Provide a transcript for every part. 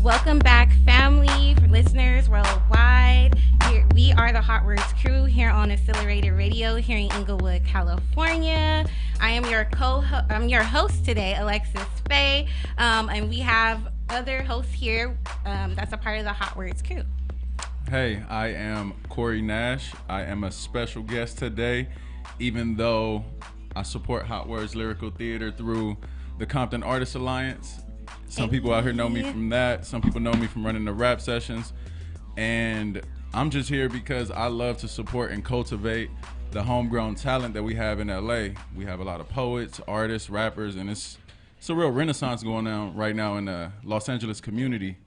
Welcome back, family, listeners worldwide. We are the Hotwordz crew here on Accelerated Radio here in Inglewood, California. I'm your host today, Alexis Faye, and we have other hosts here that's a part of the Hotwordz crew. Hey, I am Corey Nash. I am a special guest today, even though I support Hotwordz Lyrical Theater through the Compton Artists Alliance. Some people out here know me from that. Some people know me from running the rap sessions. And I'm just here because I love to support and cultivate the homegrown talent that we have in LA. We have a lot of poets, artists, rappers, and it's a real renaissance going on right now in the Los Angeles community.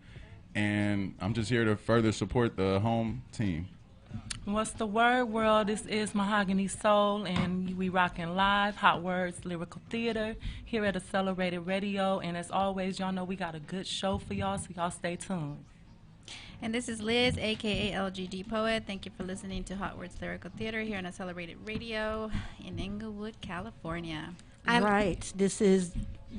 And I'm just here to further support the home team. What's the word, world? This is Mahogany Soul, and we rockin' live Hotwordz Lyrical Theater here at Accelerated Radio. And as always, y'all know we got a good show for y'all, so y'all stay tuned. And this is Liz, aka LGD Poet. Thank you for listening to Hotwordz Lyrical Theater here on Accelerated Radio in Inglewood, California. Right. This is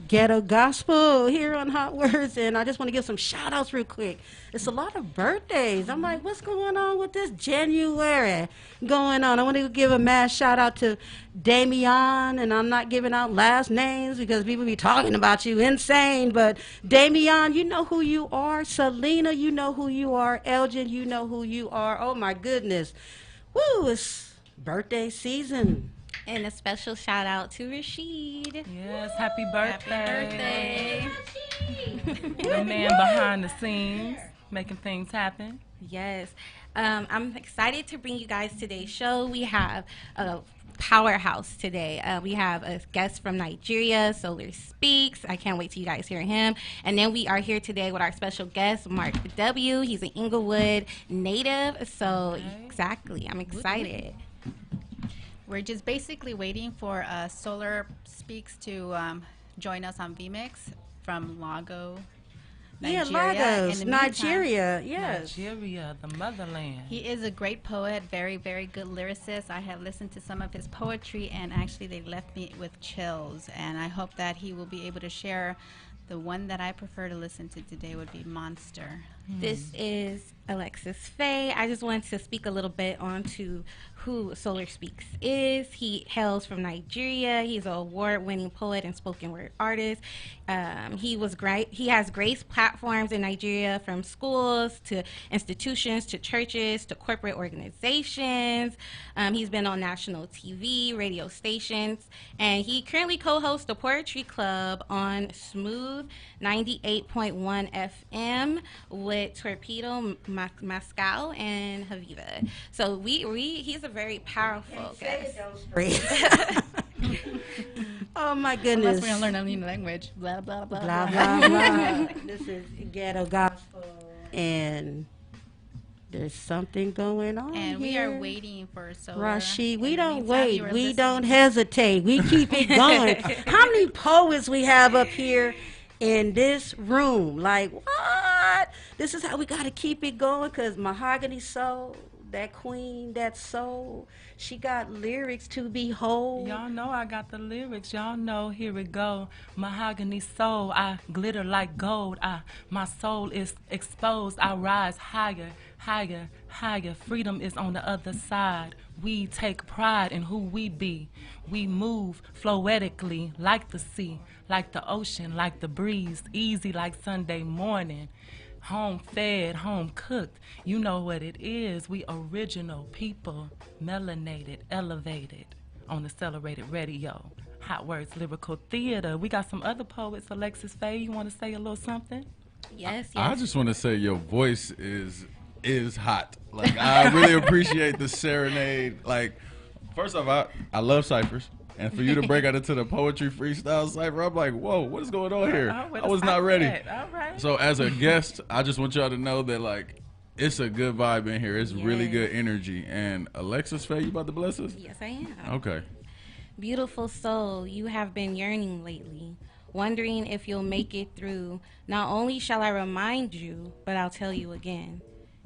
Ghetto Gospel here on Hotwordz, and I just want to give some shout outs real quick. It's a lot of birthdays. I'm like, what's going on with this January going on? I want to give a mass shout out to Damian, and I'm not giving out last names because people be talking about you insane, but Damian, you know who you are. Selena, you know who you are. Elgin, you know who you are. Oh my goodness. Woo, it's birthday season. And a special shout out to Rashid. Yes, happy birthday. Happy birthday. The man behind the scenes, making things happen. Yes. I'm excited to bring you guys today's show. We have a powerhouse today. We have a guest from Nigeria, Solar Speaks. I can't wait till you guys hear him. And then we are here today with our special guest, Mark W. He's an Inglewood native. So, exactly. I'm excited. We're just basically waiting for Solar Speaks to join us on VMix from Lago, Nigeria. Yeah, Lagos, In the meantime, Nigeria, yes. Nigeria, the motherland. He is a great poet, very, very good lyricist. I have listened to some of his poetry, and actually they left me with chills. And I hope that he will be able to share. The one that I prefer to listen to today would be Monster. This is Alexis Faye. I just wanted to speak a little bit on to who Solar Speaks is. He hails from Nigeria. He's an award-winning poet and spoken word artist. He has graced platforms in Nigeria, from schools to institutions to churches to corporate organizations. He's been on national TV, radio stations, and he currently co-hosts the Poetry Club on Smooth 98.1 FM with Torpedo, Mascal, and Haviva. So he's a very powerful guest. Oh my goodness. Unless we're going to learn a new language. Blah, blah, blah, Blah, blah, blah. This is Ghetto Gospel, and there's something going on And we here. are waiting for Solar. Rashid, we In the don't meantime, wait. you are We listening. don't hesitate. We keep it going. How many poets we have up here in this room? Like, what? This is how we got to keep it going, because Mahogany Soul, that queen, that soul, she got lyrics to behold. Y'all know I got the lyrics. Y'all know, here we go. Mahogany soul, I glitter like gold. My soul is exposed. I rise higher, higher, higher. Freedom is on the other side. We take pride in who we be. We move floetically like the sea, like the ocean, like the breeze, easy like Sunday morning. Home fed, home cooked. You know what it is. We original people, melanated, elevated on Accelerated Radio. Hotwordz Lyrical Theater. We got some other poets. Alexis Faye, you want to say a little something? Yes. I just want to say your voice is hot. Like, I really appreciate the serenade. Like, first off, I love ciphers. And for you to break out into the poetry freestyle cipher, I'm like, whoa, what is going on here? I was not ready. All right. So as a guest, I just want y'all to know that, like, it's a good vibe in here. It's really good energy. And Alexis Faye, you about to bless us? Yes, I am. Okay. Beautiful soul, you have been yearning lately, wondering if you'll make it through. Not only shall I remind you, but I'll tell you again.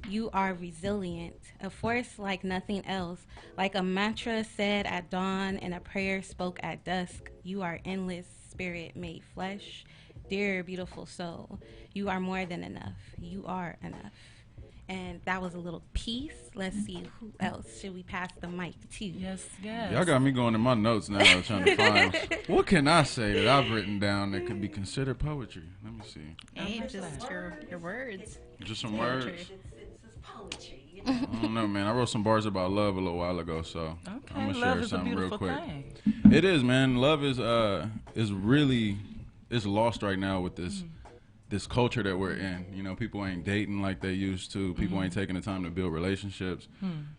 You are resilient, a force like nothing else, like a mantra said at dawn and a prayer spoke at dusk. You are endless, spirit made flesh. dear, beautiful soul, you are more than enough. You are enough. And that was a little piece. Let's see, who else should we pass the mic to? Yes, yes. Y'all got me going in my notes now trying to find what can I say that I've written down that could be considered poetry. Let me see. Hey, just your words. Just some Poetry. words. It's poetry. You I don't know, man. I wrote some bars about love a little while ago, so Okay, I'm gonna love share is a something real beautiful quick. thing. It is, man. Love is really it's lost right now with this culture that we're in. You know, people ain't dating like they used to. People ain't taking the time to build relationships.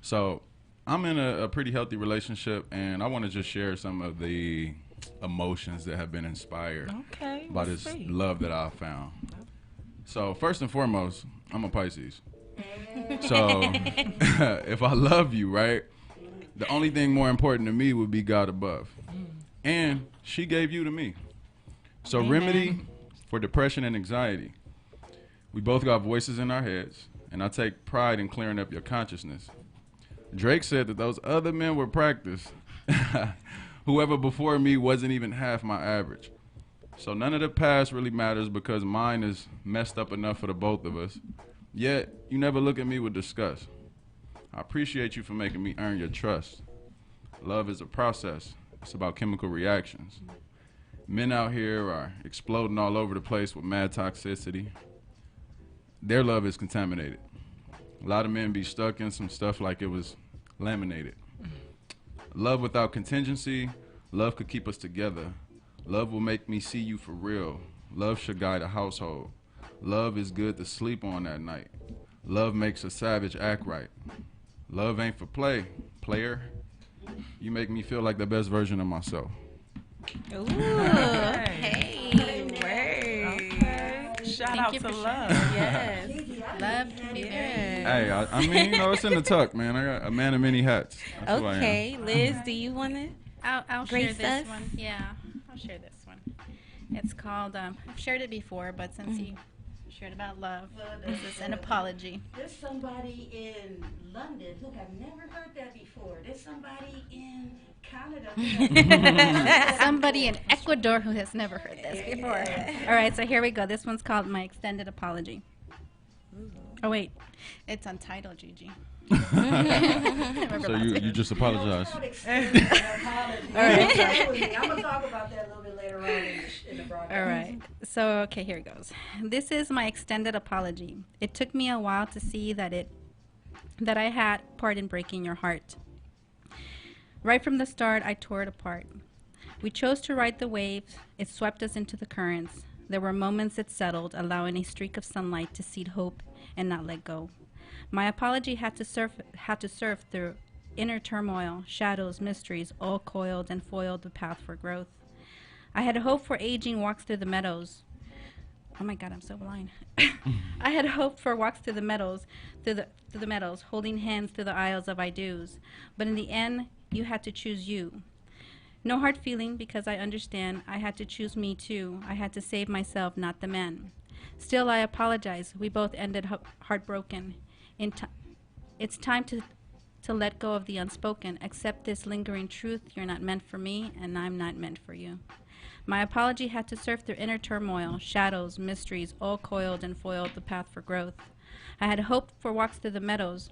So I'm in a pretty healthy relationship, and I want to just share some of the emotions that have been inspired Okay. by let's this see. love that I found. So first and foremost, I'm a Pisces. So if I love you, right, the only thing more important to me would be God above. And she gave you to me. So remedy for depression and anxiety. We both got voices in our heads, and I take pride in clearing up your consciousness. Drake said that those other men were practice. Whoever before me wasn't even half my average. So none of the past really matters because mine is messed up enough for the both of us. Yet, you never look at me with disgust. I appreciate you for making me earn your trust. Love is a process. It's about chemical reactions. Men out here are exploding all over the place with mad toxicity. Their love is contaminated. A lot of men be stuck in some stuff like it was laminated. Love without contingency, love could keep us together. Love will make me see you for real. Love should guide a household. Love is good to sleep on at night. Love makes a savage act right. Love ain't for play, player. You make me feel like the best version of myself. Ooh, Hey. hey, word. Okay. Shout Thank out you to for love. Yes. Love can be very. Hey, I mean, you know, it's in the tuck, man. I got a man of many hats. That's who I am. Okay, Liz, do you want to? I'll share Grace this us? one. Yeah, I'll share this one. It's called, I've shared it before, but since you shared about love, this is an apology. There's somebody in London who have never heard that before. There's somebody in Canada who have never heard that Somebody in before. Ecuador who has never heard this before. All right, so here we go. This one's called My Extended Apology. Oh, wait. It's untitled, Gigi. So you just apologize. All right. I'm gonna talk about that a little bit later on in the broadcast. All right. So, okay, here it goes. This is my extended apology. It took me a while to see that I had part in breaking your heart. Right from the start, I tore it apart. We chose to ride the waves. It swept us into the currents. There were moments it settled, allowing a streak of sunlight to seed hope and not let go. My apology had to surf through inner turmoil, shadows, mysteries, all coiled and foiled the path for growth. I had hoped for aging walks through the meadows. Oh my God, I'm so blind. I had hoped for walks through the meadows, through the meadows, holding hands through the aisles of I do's. But in the end, you had to choose you. No hard feeling because I understand I had to choose me too. I had to save myself, not the men. Still, I apologize. We both ended heartbroken. It's time to let go of the unspoken. Accept this lingering truth. You're not meant for me, and I'm not meant for you. My apology had to surf through inner turmoil, shadows, mysteries, all coiled and foiled the path for growth. I had hoped for walks through the meadows,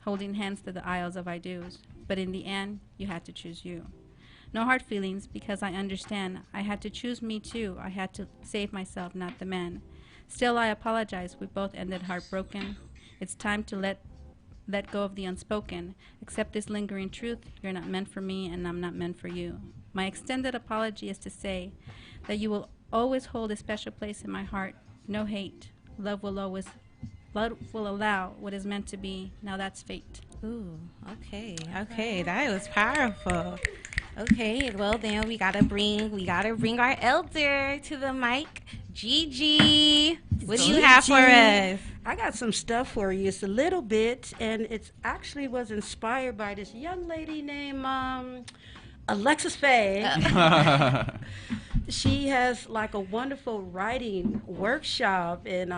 holding hands through the aisles of I do's. But in the end, you had to choose you. No hard feelings because I understand I had to choose me too. I had to save myself, not the man. Still, I apologize. We both ended heartbroken. It's time to let go of the unspoken. Accept this lingering truth. You're not meant for me, and I'm not meant for you. My extended apology is to say that you will always hold a special place in my heart. No hate. Love will allow what is meant to be. Now that's fate. Ooh, okay, that was powerful. Okay, well then we gotta bring our elder to the mic. Gigi, what do you have for us? I got some stuff for you. It's a little bit, and it's actually was inspired by this young lady named Alexis Faye. She has like a wonderful writing workshop, and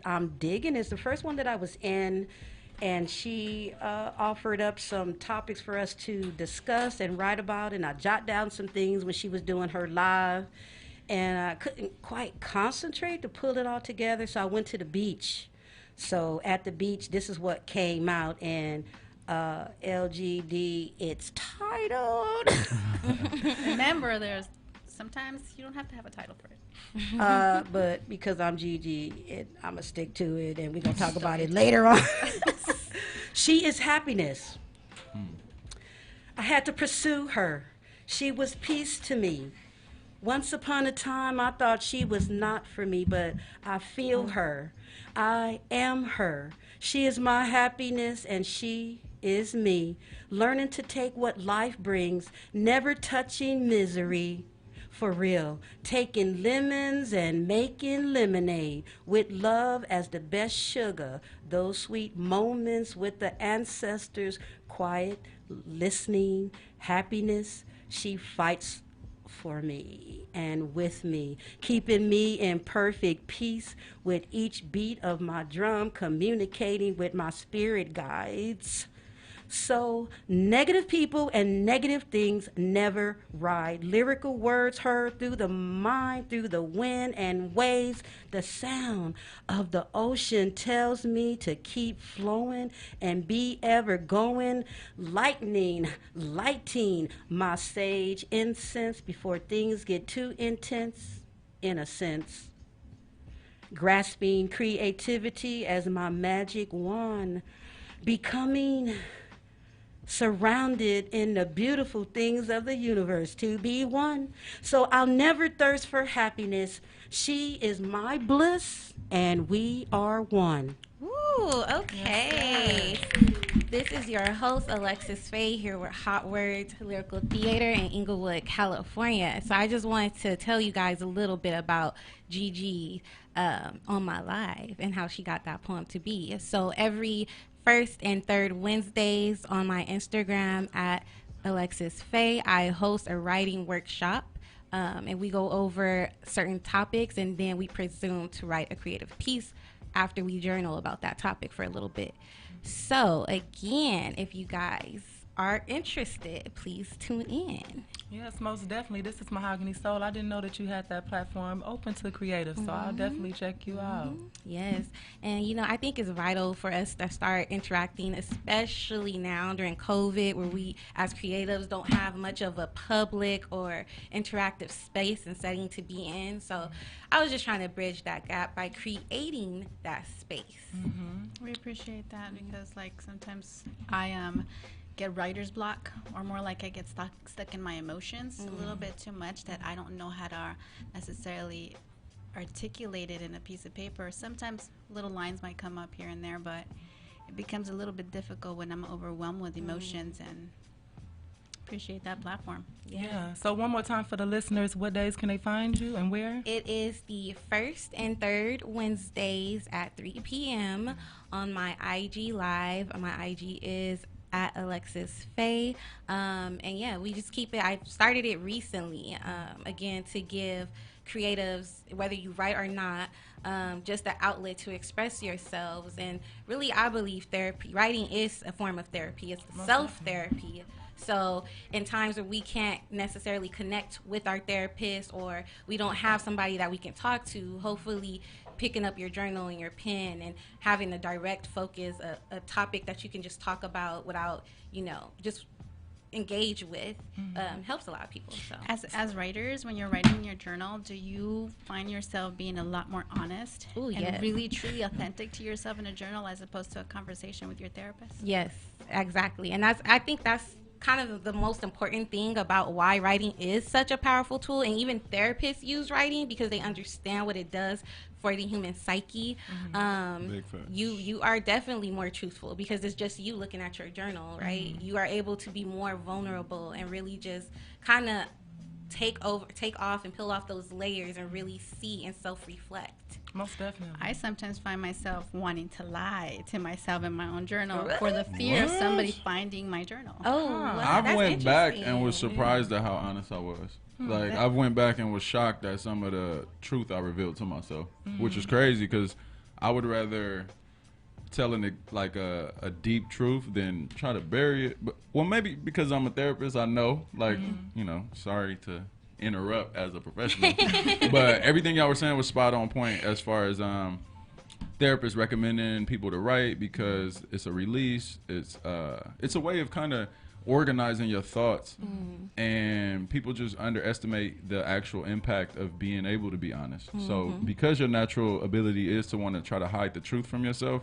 I'm digging. It's the first one that I was in. And she offered up some topics for us to discuss and write about, and I jot down some things when she was doing her live. and I couldn't quite concentrate to pull it all together, so I went to the beach. So at the beach, this is what came out, and LGD, it's titled. Remember, there's sometimes you don't have to have a title for it. But because I'm Gigi, I'm going to stick to it, and we're going to talk about it later on. She is happiness. I had to pursue her. She was peace to me. Once upon a time, I thought she was not for me, but I feel her. I am her. She is my happiness, and she is me. Learning to take what life brings, never touching misery. For real, taking lemons and making lemonade with love as the best sugar. Those sweet moments with the ancestors, quiet, listening, happiness. She fights for me and with me, keeping me in perfect peace with each beat of my drum, communicating with my spirit guides. So negative people and negative things never ride. Lyrical words heard through the mind, through the wind and waves. The sound of the ocean tells me to keep flowing and be ever going. Lightning, lighting my sage incense before things get too intense, in a sense. Grasping creativity as my magic wand. Becoming surrounded in the beautiful things of the universe to be one. So I'll never thirst for happiness. She is my bliss, and we are one. Ooh, okay. This is your host, Alexis Faye, here with Hotwordz Lyrical Theater in Inglewood, California. So I just wanted to tell you guys a little bit about Gigi on my live and how she got that poem to be. So every first and third Wednesdays on my Instagram at Alexis Faye, I host a writing workshop. And we go over certain topics, and then we presume to write a creative piece after we journal about that topic for a little bit. So again, if you guys are interested, please tune in. Yes, most definitely. This is Mahogany Soul. I didn't know that you had that platform open to creatives, so I'll definitely check you out. Yes. And, you know, I think it's vital for us to start interacting, especially now during COVID, where we, as creatives, don't have much of a public or interactive space and setting to be in. So I was just trying to bridge that gap by creating that space. We appreciate that because, like, sometimes I get writer's block, or more like I get stuck in my emotions a little bit too much, that I don't know how to necessarily articulate it in a piece of paper. Sometimes little lines might come up here and there, but it becomes a little bit difficult when I'm overwhelmed with emotions, and appreciate that platform. Yeah. So one more time for the listeners, what days can they find you and where? It is the first and third Wednesdays at 3 p.m. on my IG Live. My IG is at Alexis Faye. And yeah, we just keep it. I started it recently, again, to give creatives, whether you write or not, just an outlet to express yourselves. And really, I believe therapy, writing is a form of therapy. It's self-therapy. So in times where we can't necessarily connect with our therapist, or we don't have somebody that we can talk to, hopefully picking up your journal and your pen and having a direct focus, a topic that you can just talk about without, just engage with, helps a lot of people. So As writers, when you're writing in your journal, do you find yourself being a lot more honest and really truly authentic to yourself in a journal as opposed to a conversation with your therapist? Yes, exactly. And I think that's kind of the most important thing about why writing is such a powerful tool. And even therapists use writing because they understand what it does for the human psyche. Big facts. You are definitely more truthful because it's just you looking at your journal, right? You are able to be more vulnerable and really just kind of take off and peel off those layers and really see and self-reflect. Most definitely. I sometimes find myself wanting to lie to myself in my own journal for the fear of somebody finding my journal. Oh, wow, I that's went back interesting. and was surprised at how honest I was. Like, I went back and was shocked at some of the truth I revealed to myself, which is crazy because I would rather telling it like a deep truth than try to bury it. But well, maybe because I'm a therapist, I know, like, sorry to interrupt as a professional. But everything y'all were saying was spot on point as far as therapists recommending people to write because it's a release. It's a way of kind of organizing your thoughts, and people just underestimate the actual impact of being able to be honest. So because your natural ability is to want to try to hide the truth from yourself,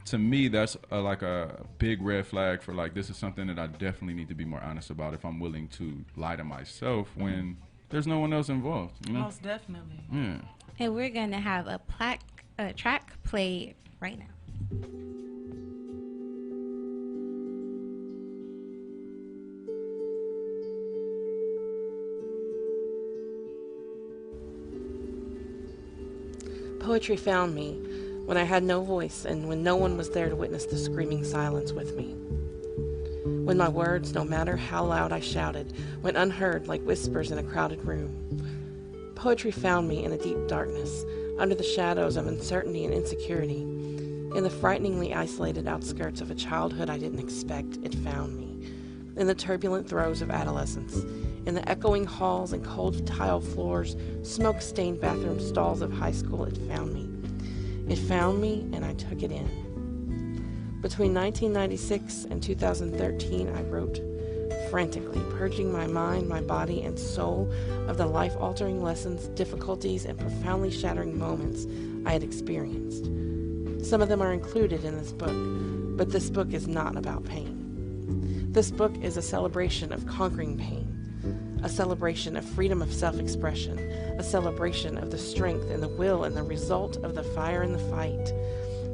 to me that's like a big red flag for like, this is something that I definitely need to be more honest about if I'm willing to lie to myself when there's no one else involved, you know? Most definitely. Yeah. And we're gonna have a track played right now. Poetry found me when I had no voice and when no one was there to witness the screaming silence with me. When my words, no matter how loud I shouted, went unheard like whispers in a crowded room. Poetry found me in a deep darkness, under the shadows of uncertainty and insecurity. In the frighteningly isolated outskirts of a childhood I didn't expect, it found me. In the turbulent throes of adolescence, in the echoing halls and cold tile floors, smoke-stained bathroom stalls of high school, it found me. It found me, and I took it in. Between 1996 and 2013, I wrote, frantically, purging my mind, my body, and soul of the life-altering lessons, difficulties, and profoundly shattering moments I had experienced. Some of them are included in this book, but this book is not about pain. This book is a celebration of conquering pain, a celebration of freedom of self-expression, a celebration of the strength and the will and the result of the fire and the fight.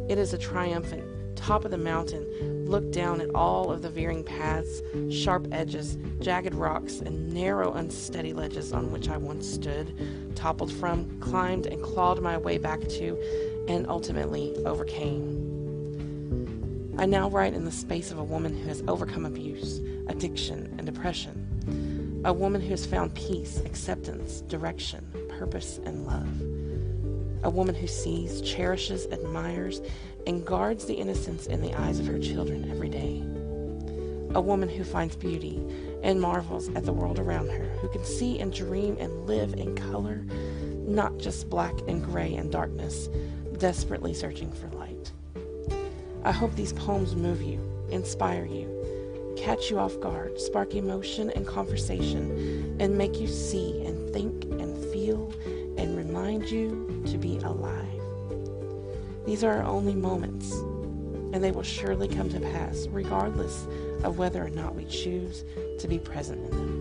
It is a triumphant top of the mountain, look down at all of the veering paths, sharp edges, jagged rocks, and narrow, unsteady ledges on which I once stood, toppled from, climbed, and clawed my way back to, and ultimately overcame. I now write in the space of a woman who has overcome abuse, addiction, and depression. A woman who has found peace, acceptance, direction, purpose, and love. A woman who sees, cherishes, admires, and guards the innocence in the eyes of her children every day. A woman who finds beauty and marvels at the world around her, who can see and dream and live in color, not just black and gray and darkness, desperately searching for light. I hope these poems move you, inspire you, catch you off guard, spark emotion and conversation, and make you see and think and feel and remind you to be alive. These are our only moments, and they will surely come to pass, regardless of whether or not we choose to be present in them.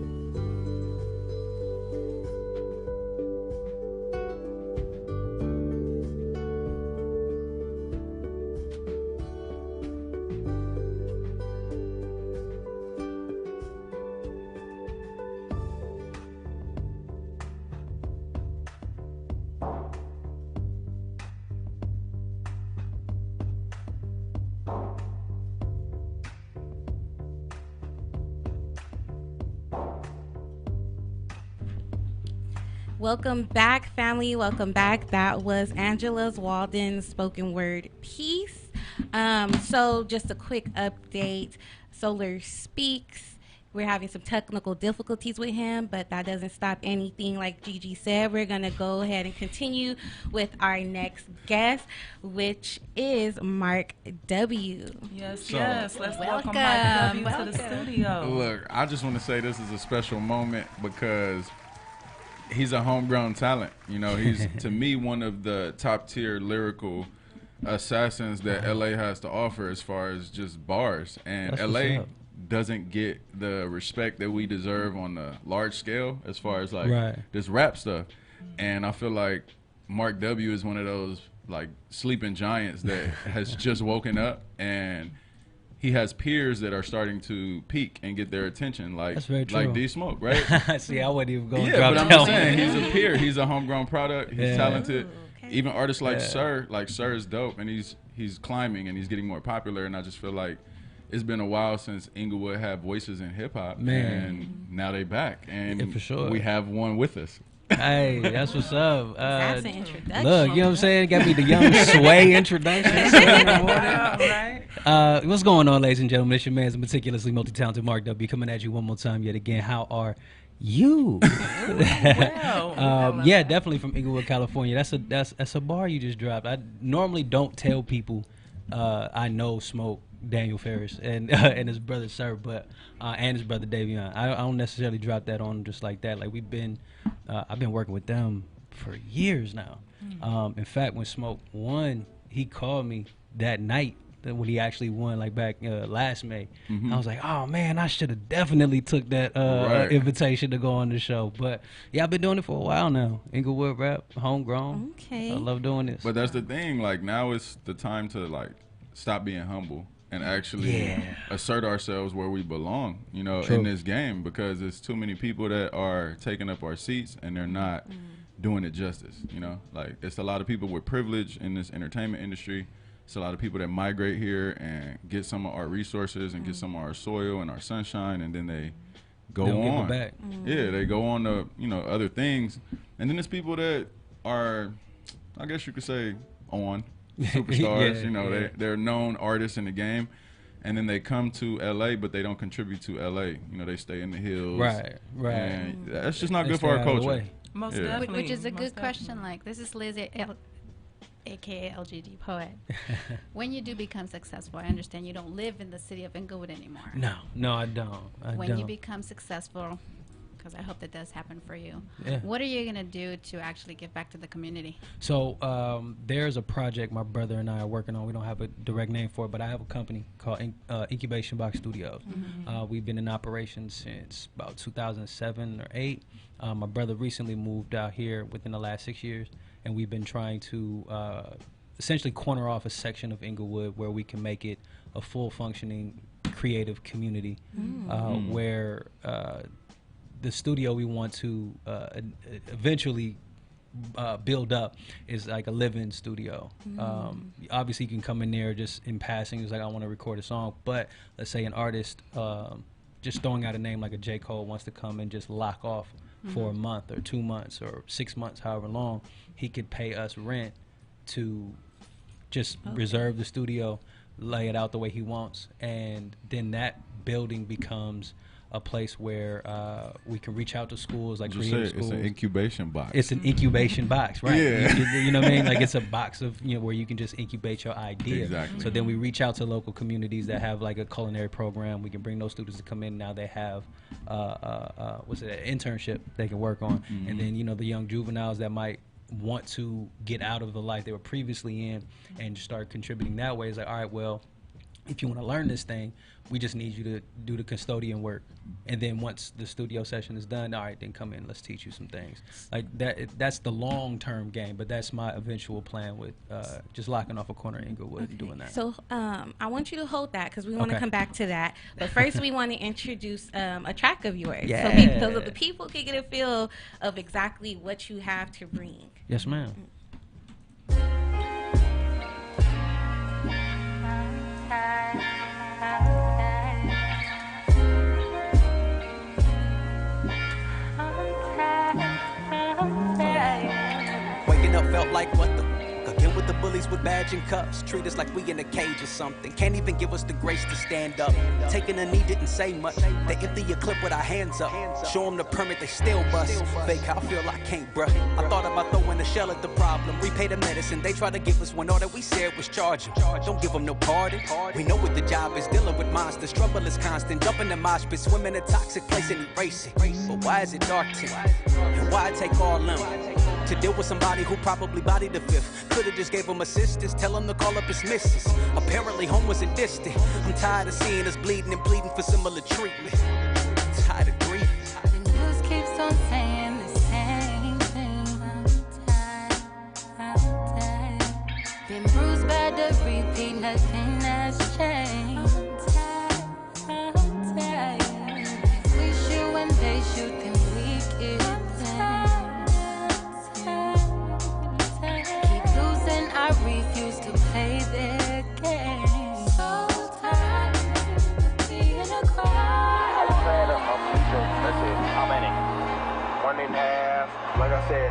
Welcome back, family. Welcome back. That was Angela's Walden's spoken word piece. So just a quick update. Solar Speaks. We're having some technical difficulties with him, but that doesn't stop anything. Like Gigi said, we're going to go ahead and continue with our next guest, which is Mark W. Yes, So- let's Welcome. welcome Mark W to Welcome. the studio. Look, I just want to say this is a special moment because he's a homegrown talent. You know, he's, to me, one of the top tier lyrical assassins that LA has to offer as far as just bars. And That's what's LA up. doesn't get the respect that we deserve on the large scale as far as like Right. this rap stuff. And I feel like Mark W is one of those like sleeping giants that has just woken up, and he has peers that are starting to peak and get their attention, like That's very like true. D Smoke, right? See, I wasn't even going to Yeah, drop but I'm that just saying, one. he's a peer. He's a homegrown product. He's Yeah. talented. Ooh, okay. Even artists like Yeah. Sir is dope, and he's climbing and he's getting more popular. And I just feel like it's been a while since Inglewood had voices in hip hop, Man. and now they back, and Yeah, for sure. we have one with us. Hey, that's what's up. That's an introduction. Look, you know what I'm saying? Got me the young sway introduction. Right? What's going on, ladies and gentlemen? It's your man's meticulously multi-talented Mark W. coming at you one more time yet again. How are You. Wow. Yeah, definitely from Inglewood, California. That's a bar you just dropped. I normally don't tell people I know Smoke, Daniel Ferris, and and his brother Sir, but and his brother Davion. I don't necessarily drop that on just like that. Like I've been working with them for years now. In fact, when Smoke won, he called me that night when he actually won, like back last May. I was like, oh man, I should have definitely took that invitation to go on the show. But yeah, I've been doing it for a while now. Inglewood rap, homegrown. Okay. I love doing this. But that's the thing. Like now is the time to like stop being humble and actually assert ourselves where we belong. You know, in this game, because there's too many people that are taking up our seats and they're not doing it justice. You know, like it's a lot of people with privilege in this entertainment industry. It's a lot of people that migrate here and get some of our resources and get some of our soil and our sunshine, and then they go They'll give on. it back. Yeah, they go on to other things, and then there's people that are, I guess you could say, on superstars. They're known artists in the game, and then they come to LA, but they don't contribute to LA. You know, they stay in the hills. Right. And that's just not They good for stay our out of the culture. way. Most Yeah. definitely. Which is a most good question. definitely. Like, this is Liz, aka LGD Poet. When you do become successful, I understand you don't live in the city of Inglewood anymore. No, I don't. When you become successful, because I hope that does happen for you, Yeah. what are you going to do to actually give back to the community? So there's a project my brother and I are working on. We don't have a direct name for it, but I have a company called Incubation Box Studios. We've been in operation since about 2007 or 8. My brother recently moved out here within the last 6 years, and we've been trying to essentially corner off a section of Inglewood where we can make it a full functioning creative community where the studio we want to eventually build up is like a live-in studio. Obviously, you can come in there just in passing. It's like, I want to record a song. But let's say an artist just throwing out a name like a J. Cole wants to come and just lock off for a month or 2 months or 6 months, however long. He could pay us rent to just reserve the studio, lay it out the way he wants, and then that building becomes a place where we can reach out to schools, like Just creative say it, schools. it's an incubation box. It's an incubation box, right? Yeah. You know what I mean? Like, it's a box of, where you can just incubate your idea. Exactly. So then we reach out to local communities that have like a culinary program. We can bring those students to come in. Now they have an internship they can work on. And then, the young juveniles that might want to get out of the life they were previously in and just start contributing that way. It's like, all right, well, if you want to learn this thing, we just need you to do the custodian work. And then once the studio session is done, all right, then come in, let's teach you some things. Like that's the long-term game, but that's my eventual plan with just locking off a corner in Inglewood and doing that. So I want you to hold that because we want to Okay. come back to that. But first, we want to introduce a track of yours, Yeah. so the people can get a feel of exactly what you have to bring. Yes, ma'am. Waking up felt like what the again with the bullies with badge and cuffs. Treat us like we in a cage or something. Can't even give us the grace to stand up. Taking a knee didn't say much. They empty your clip with our hands up. Show them the permit, they still bust. Fake, I feel I can't, bruh. I thought about throwing a shell at the problem. Repay the medicine, they try to give us when all that we said was charging. Don't give them no pardon. We know what the job is, dealing with monsters. Struggle is constant. Jumping in mosh pit, swim in a toxic place and erase it. But why is it dark too? And why take all them? To deal with somebody who probably bodied the fifth. Could've just gave him assistance, tell him to call up his missus. Apparently home wasn't distant. I'm tired of seeing us bleeding and bleeding for similar treatment. I'm tired of grieving. The news keeps on saying the same thing. I'm tired. Been bruised by the repeat, nothing has changed. I'm tired. If we shoot when they shoot, then we get blamed. Keep losing, I refuse to play their game. So tired of being a crowd. That's it. How many? 1.5. Like I said,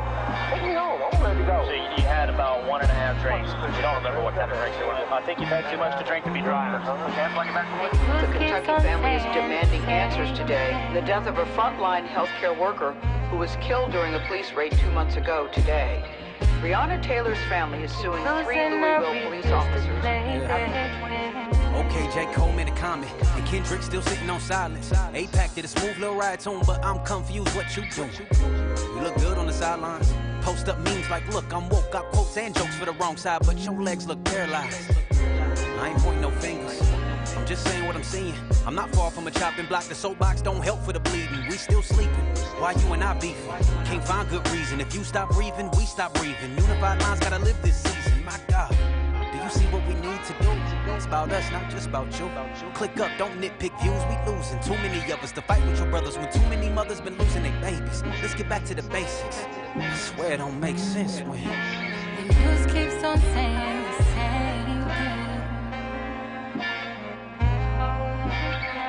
take me home. I'm ready to go. So you had about 1.5 drinks. You don't remember what kind of drinks they were. I think you've had too much to drink to be driving. The Kentucky family is demanding answers today. The death of a frontline healthcare worker who was killed during a police raid 2 months ago today. Breonna Taylor's family is suing 3 Louisville police officers. Okay, J. Cole made a comment, and Kendrick still sitting on silence. APAC did a smooth little ride tune, but I'm confused what you do. You look good on the sidelines. Post up memes like, look, I'm woke. Got quotes and jokes for the wrong side, but your legs look paralyzed. I ain't pointing no fingers. I'm just saying what I'm seeing. I'm not far from a chopping block. The soapbox don't help for the bleeding. We still sleeping. Why you and I beefing? Can't find good reason. If you stop breathing, we stop breathing. Unified lines gotta live this season. My God, do you see what we need to do? It's about us, not just about you. Click up, don't nitpick views. We losing. Too many of us to fight with your brothers when too many mothers been losing their babies. Let's get back to the basics. I swear it don't make sense when The news keeps on saying the same thing.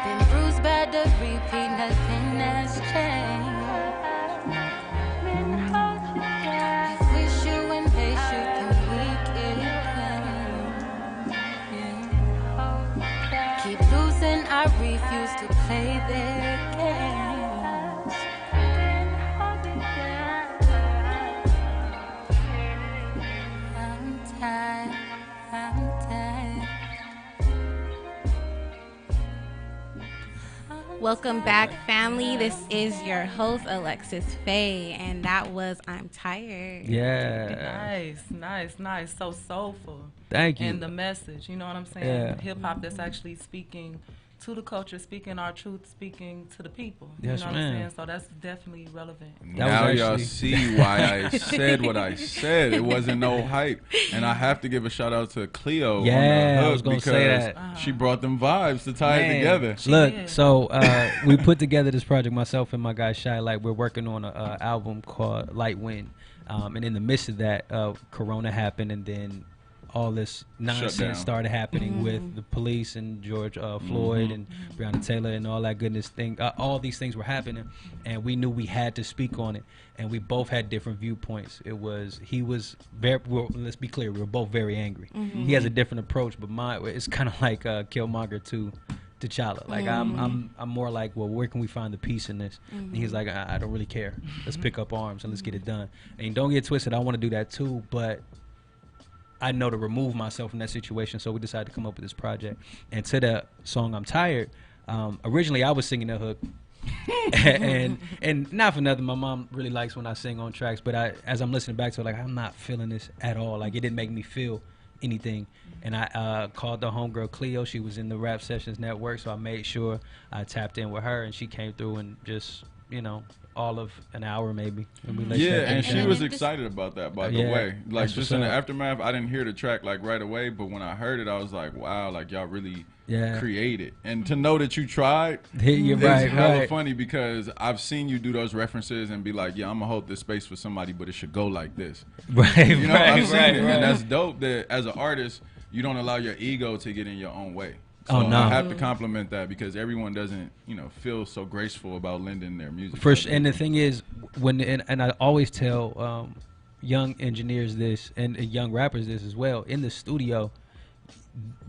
Been bruised by the repeat, nothing has changed. If we shoot and they shoot, then we keep losing, I refuse to play their games. I'm tired. Welcome back, family. This is your host, Alexis Faye, and that was I'm Tired. Yeah. Nice. So soulful. Thank you. And the message, you know what I'm saying? Yeah. Hip hop that's actually speaking to the culture, speaking our truth, speaking to the people. Yes, you know what ma'am. I'm saying? So that's definitely relevant. Now y'all see why I said what I said. It wasn't no hype. And I have to give a shout out to Cleo on the Yeah, I hook was gonna because say that. she brought them vibes to tie it together. Look, so we put together this project, myself and my guy Shy Light. We're working on an album called Light Wind. And in the midst of that, Corona happened, and then all this nonsense started happening with the police and George Floyd and Breonna Taylor and all that goodness thing. All these things were happening, and we knew we had to speak on it. And we both had different viewpoints. He was very, well, let's be clear, we were both very angry. He has a different approach, but mine, it's kind of like Killmonger to T'Challa. Like I'm more like, well, where can we find the peace in this? And he's like, I don't really care. Let's pick up arms and let's get it done. And don't get twisted, I want to do that too, but I know to remove myself from that situation, so we decided to come up with this project. And to the song I'm Tired, originally I was singing the hook. and not for nothing, my mom really likes when I sing on tracks, but as I'm listening back to it, like, I'm not feeling this at all. Like, it didn't make me feel anything. And I called the homegirl Cleo. She was in the Rap Sessions Network, so I made sure I tapped in with her, and she came through and just, all of an hour maybe. And she was excited about that, by the way. Like, just in the up. aftermath, I didn't hear the track like right away, but when I heard it, I was like, wow, like y'all really created. And to know that you tried, you're it's hella funny because I've seen you do those references and be like, yeah, I'm gonna hold this space for somebody, but it should go like this. I've seen it. And that's dope that as an artist, you don't allow your ego to get in your own way. So I have to compliment that because everyone doesn't, feel so graceful about lending their music. And the thing is, and I always tell young engineers this and young rappers this as well, in the studio,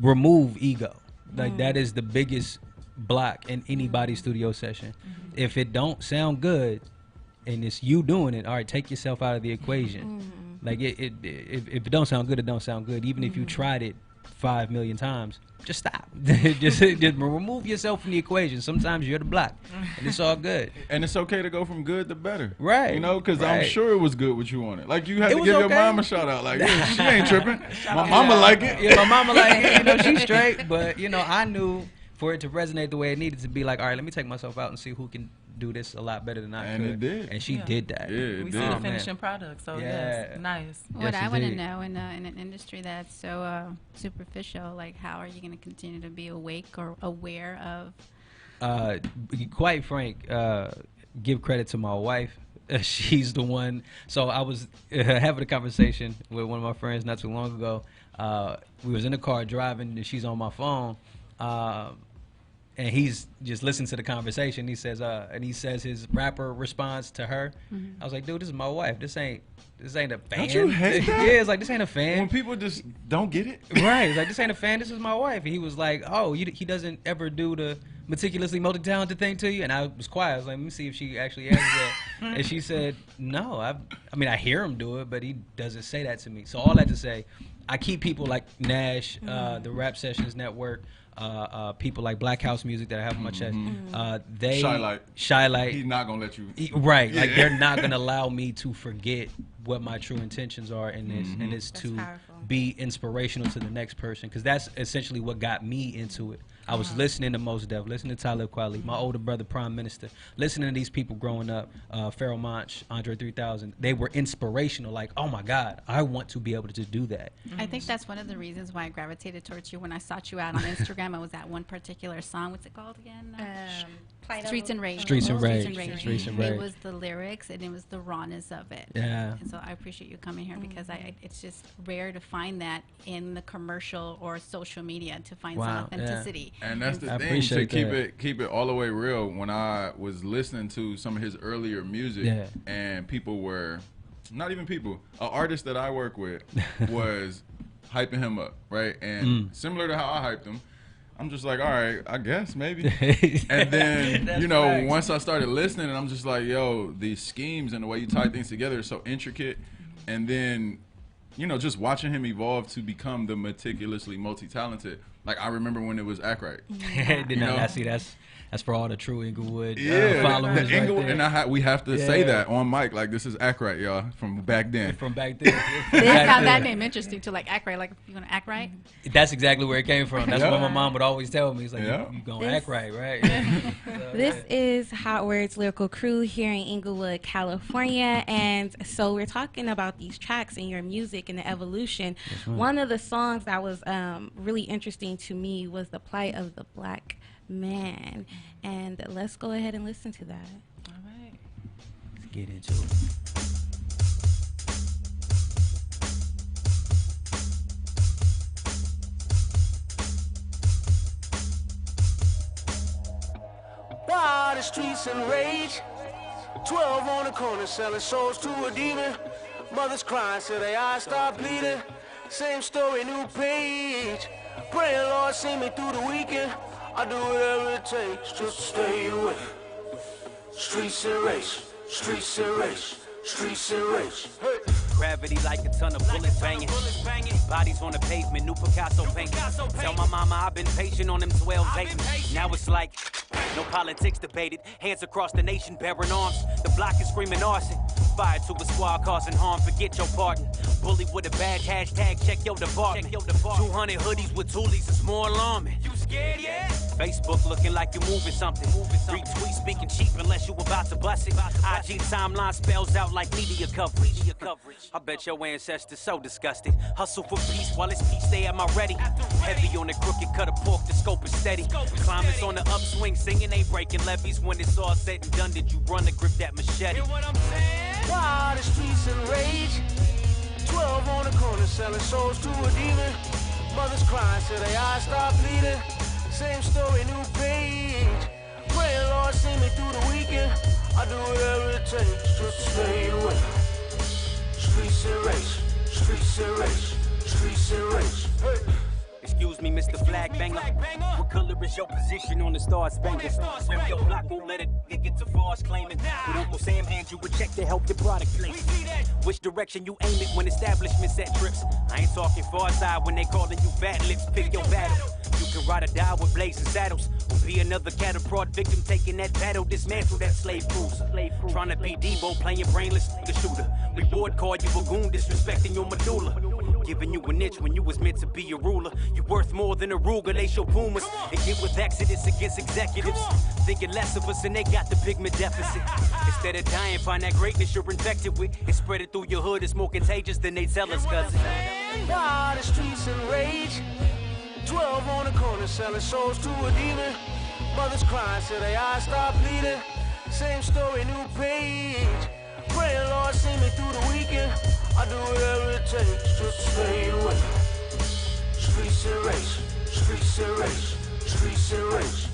remove ego. Like, that is the biggest block in anybody's studio session. If it don't sound good and it's you doing it, all right, take yourself out of the equation. Like, if it don't sound good, it don't sound good. Even if you tried it 5 million times, just stop. just remove yourself from the equation. Sometimes you're the block, and it's all good. And it's okay to go from good to better, right? Because I'm sure it was good what you wanted. Like, you had to give your mom a shout out. Like, yeah, she ain't tripping. My mama like it. Yeah, my mama like it. She's straight. But I knew for it to resonate the way it needed to be, like, all right, let me take myself out and see who can do this a lot better than I could. And it did. And she did that. Yeah, it we did. see the finishing product, so yes, nice. What I want to know in an industry that's so superficial, like, how are you going to continue to be awake or aware of? Quite frank, give credit to my wife. She's the one. So I was having a conversation with one of my friends not too long ago. We was in the car driving, and she's on my phone. and he's just listening to the conversation. He says, and he says his rapper response to her. I was like, dude, this is my wife. This ain't a fan. Don't you hate that? Yeah, it's like, this ain't a fan. When people just don't get it. Right. It's like, this ain't a fan. This is my wife. And he was like, oh, he doesn't ever do the meticulously multi-talented thing to you? And I was quiet. I was like, let me see if she actually answers that. And she said, no. I mean, I hear him do it, but he doesn't say that to me. So all that to say, I keep people like Nash, the Rap Sessions Network, people like Black House Music that I have on my chest. They Shy Light. He's not gonna let you. Right. Like, they're not gonna allow me to forget what my true intentions are in this, and it's to be inspirational to the next person, because that's essentially what got me into it. I was listening to Mos Def, listening to Talib Kweli, my older brother Prime Minister, listening to these people growing up, Pharoah Monch, Andre 3000. They were inspirational. Like, oh my God, I want to be able to do that. I think that's one of the reasons why I gravitated towards you when I sought you out on Instagram. It was that one particular song. What's it called again? Streets and Rage. Streets and Rage. Streets and Rage. It was the lyrics and it was the rawness of it. Yeah. And so I appreciate you coming here because it's just rare to find that in the commercial or social media, to find some authenticity. Yeah. And that's the thing, to keep it all the way real. When I was listening to some of his earlier music, and people were, not even people, an artist that I work with was hyping him up, right? And similar to how I hyped him, I'm just like, all right, I guess maybe. And then, you know, once I started listening, and I'm just like, yo, these schemes and the way you tie things together is so intricate. And then, you know, just watching him evolve to become the meticulously multi-talented. Like, I remember when it was Act Right. I see that's for all the true Inglewood Inglewood, followers right there. And we have to say that on mic, like, this is Act Right, y'all, from back then. From back then. They found that name interesting too, like Act Right, like, you gonna act right? That's exactly where it came from. That's what my mom would always tell me. It's like, you gonna act right, right? This is Hotwordz Lyrical Crew here in Inglewood, California. And so we're talking about these tracks and your music and the evolution. One of the songs that was really interesting to me was The Plight of the Black Man. And let's go ahead and listen to that. All right. Let's get into it. By the streets and rage, 12 on the corner selling souls to a demon. Mothers crying till their eyes start bleeding. Same story, new page. Praying, Lord, see me through the weekend. I do whatever it takes just to stay away. Streets and race, streets and race, streets and race. Hey. Gravity like a ton of bullets banging. Bodies on the pavement, new Picasso painting. Tell my mama I've been patient on them 12 8. Now it's like no politics debated. Hands across the nation bearing arms. The block is screaming arson. Fired to a squad causing harm. Forget your pardon. Bully with a badge. Hashtag check your department. 200 hoodies with toolies is more alarming. You scared yet? Facebook looking like you're moving something. Retweet speaking cheap unless you about to bust it. IG timeline spells out like media coverage. I bet your ancestors so disgusted. Hustle for peace while it's peace stay at my ready. Heavy on the crooked cut of pork, the scope is steady. Climbers on the upswing, singing ain't breaking levees. When it's all said and done, did you run to grip that machete? Hear what I'm saying? Why the streets and rage? 12 on the corner selling souls to a demon. Mothers crying till their eyes start bleeding. Same story, new page. Praying, Lord, see me through the weekend. I do whatever it takes just to stay away. Streets and race, streets and race, streets and race. Hey. Excuse me, Mr. Flag Banger. What color is your position on the Star Spanglers? Rep your block, won't let it get too far claiming. But Uncle Sam hands you a check to help your product place. Which direction you aim it when establishment set trips? I ain't talking far side when they calling you fat lips. Pick your battle. You can ride or die with blazing saddles. Or be another cattle prod victim taking that battle. Dismantle that slave cruiser. Trying to be Debo playing brainless the shooter. Reward card you a goon disrespecting your medulla. Giving you an itch when you was meant to be a ruler. You worth more than a Ruger, they show boomers. And get with exodus against executives. Thinking less of us and they got the pigment deficit. Instead of dying, find that greatness you're infected with. And spread it through your hood, it's more contagious than they tell us, cousin. Why the streets and rage? 12 on the corner selling souls to a demon. Mothers crying till their eyes start bleeding. Same story, new page. Praying, Lord, see me through the weekend. I do whatever it takes just to stay away. Streets and race, streets and race, streets and rage.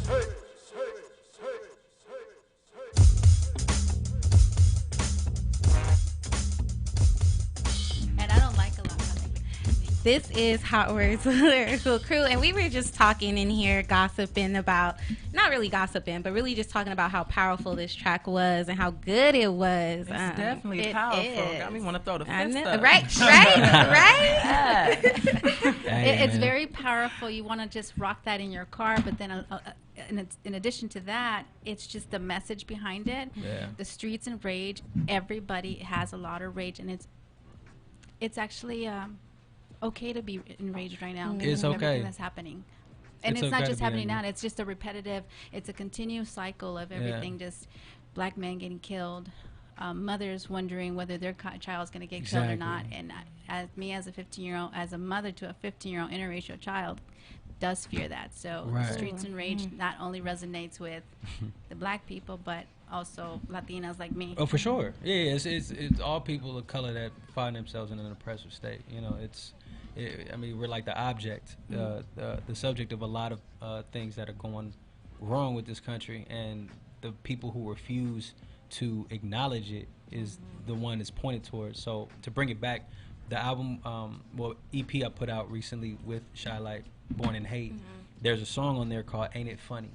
And I don't like a lot of This is Hotwordz Lyrical Crew, and we were just talking in here, gossiping about, not really gossiping, but really just talking about how powerful this track was and how good it was. It's definitely powerful. Got me want to throw the fist up. Right. It's very powerful. You want to just rock that in your car, but then in addition to that, it's just the message behind it. Yeah. The streets and rage. Everybody has a lot of rage, and it's actually okay to be enraged right now. It's of okay. Everything that's happening. And it's okay not to just be happening angry. now. It's just a repetitive. It's a continuous cycle of everything. Just black men getting killed, mothers wondering whether their child's going to get killed or not. And as a 15-year-old, as a mother to a 15-year-old interracial child, does fear that. So Streets and Rage not only resonates with the black people, but also Latinas like me. Oh, for sure. Yeah, it's all people of color that find themselves in an oppressive state. You know, I mean, we're like the object, the subject of a lot of things that are going wrong with this country, and the people who refuse to acknowledge it is the one that's pointed towards. So to bring it back, the album, EP I put out recently with Shy Light, Born in Hate, there's a song on there called Ain't It Funny,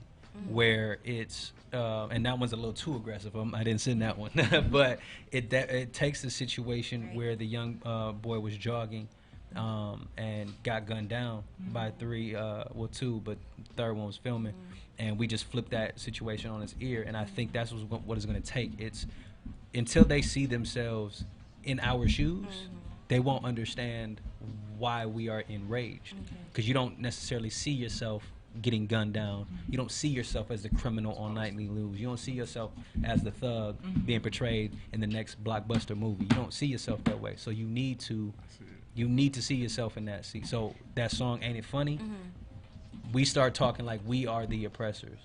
where it's, and that one's a little too aggressive. I didn't send that one, but it takes the situation where the young boy was jogging and got gunned down by two, but the third one was filming, and we just flipped that situation on its ear. And I think that's what it's going to take. It's until they see themselves in our shoes, they won't understand why we are enraged, because you don't necessarily see yourself getting gunned down. You don't see yourself as the criminal on Nightly News. You don't see yourself as the thug being portrayed in the next blockbuster movie. You don't see yourself that way. So you need to see yourself in that seat. So that song, Ain't It Funny? We start talking like we are the oppressors,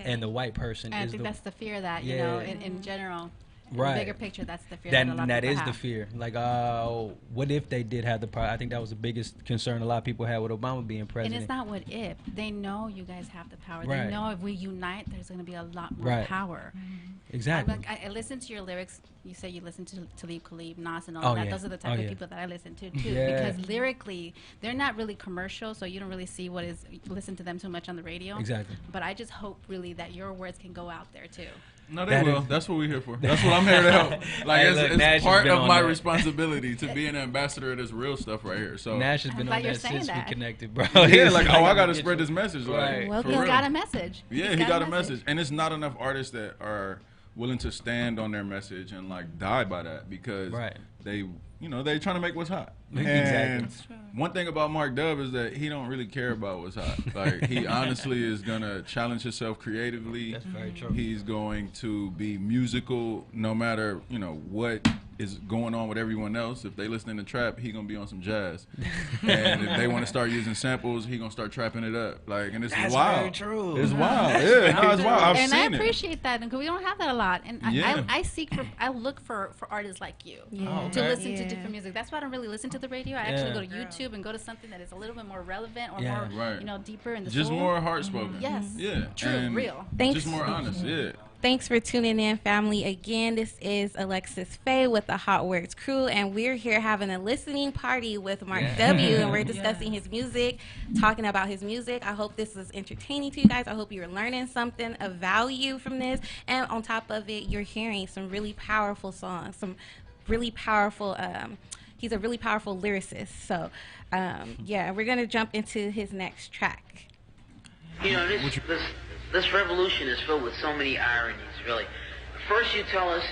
and the white person and is I think that's the fear that, you know, in general. Right. In the bigger picture, that's the fear that a lot of that people is have. the fear. Like, what if they did have the power? I think that was the biggest concern a lot of people had with Obama being president. And it's not what if. They know you guys have the power. Right. They know if we unite, there's going to be a lot more power. Exactly. I listen to your lyrics. You say you listen to Talib Kweli, Nas, and all that. Those are the type of people that I listen to, too. Because lyrically, they're not really commercial, so you don't really see listen to them too much on the radio. Exactly. But I just hope, really, that your words can go out there, too. No, they will. That's what we're here for. That's what I'm here to help. Like, it's part of my responsibility to be an ambassador of this real stuff right here. So Nash has been on that since we connected, bro. Yeah, like, I got to spread this message. Like, well, he's got a message. Yeah, he got a message. And it's not enough artists that are willing to stand on their message and, like, die by that, because they trying to make what's hot. And one thing about Mark Dub is that he don't really care about what's hot. Like, he honestly is gonna challenge himself creatively. That's very true. He's going to be musical no matter, what is going on with everyone else. If they listening to trap, he gonna be on some jazz. And if they want to start using samples, he gonna start trapping it up. Like, and it's wild. That's very true. It's wild. Yeah, no, it's wild. I've and seen I appreciate that, because we don't have that a lot. And Yeah. I look for artists like you to listen to different music. That's why I don't really listen to the radio. I actually go to YouTube and go to something that is a little bit more relevant or more, deeper in the just soul. more heart spoken. Yes. Yeah. True. And real. just more honest. Yeah. Thanks for tuning in, family. Again, this is Alexis Faye with the Hotwordz crew, and we're here having a listening party with Mark W, and we're discussing his music, talking about his music. I hope this is entertaining to you guys. I hope you're learning something of value from this, and on top of it, you're hearing some really powerful songs, some really powerful, he's a really powerful lyricist. So, we're going to jump into his next track. You know, this revolution is filled with so many ironies, really. First you tell us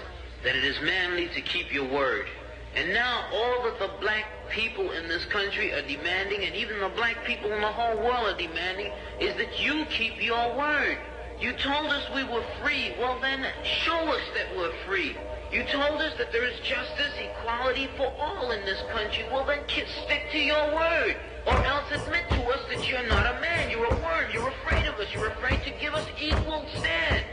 that it is manly to keep your word. And now all that the black people in this country are demanding, and even the black people in the whole world are demanding, is that you keep your word. You told us we were free. Well then, show us that we're free. You told us that there is justice, equality for all in this country. Well then, stick to your word. Or else admit to us that you're not a man, you're a worm, you're afraid of us, you're afraid to give us equal stand.